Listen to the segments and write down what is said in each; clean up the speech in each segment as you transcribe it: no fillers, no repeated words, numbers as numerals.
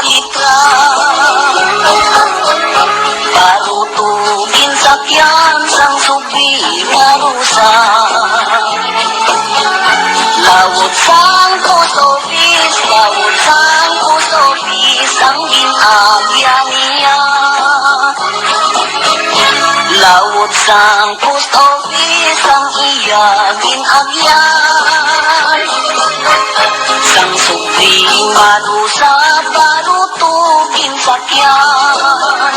litra. Parutugin sakyan sang subi nga rusa. Lawod sang post office, lawod sang post office ang ginagyan niya. Lawod sang post office ang iya ginagyan. Sang subi nga rusa, parutugin sakyan.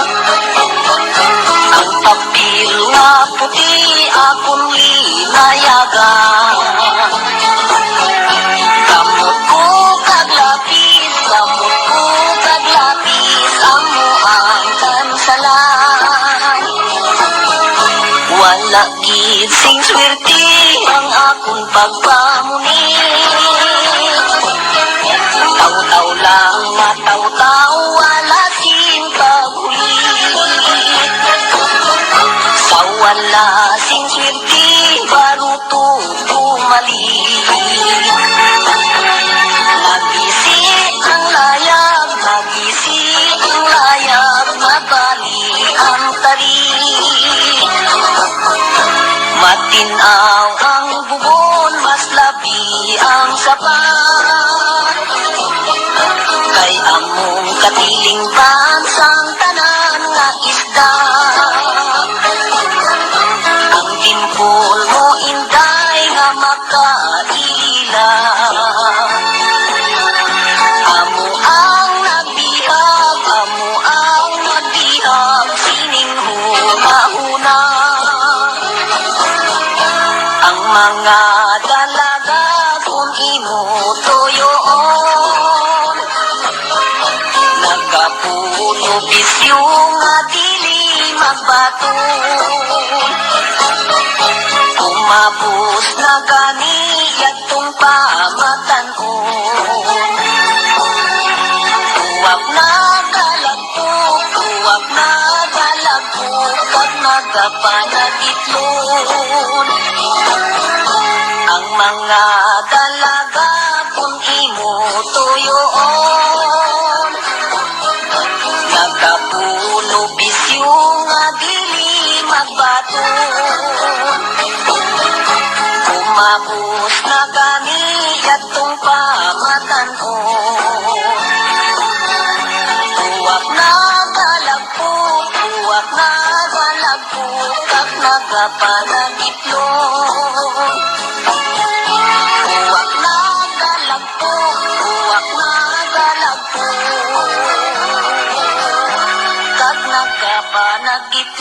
Ang papel nga puti akong linayagan. Kamot ko kaglapis, amo ang kansalan. Wala gid sing swerte ang akong pagpamuni. Taw-taw lang mataw-taw, wala sing paghuli. Sa wala sing swerte, baruto bumali. Nagisi ang layag, mabali ang tari. Matinaw ang bubon, mas labi ang sapat. Kay among katiling bansang tanan nga isda. Ang timpol mo inday nga makaila. Amo ang nagbihag, sining hunahuna. Ang mga dalaga kung imo tuyoon, nagapuno bisyo nga dili magbaton. Umabos na gani yatong pamatanon. Huwag na galagpok, pag nagapanagitlon. Ang mga dalaga kung imo tuyoon, nagapuno bisyo nga dili magbaton. Umabos na gani yatong pamatanon. Huwag na galagpok, kag nagapanagitlon. Huwag na galagpok, kag nagapanagitlon.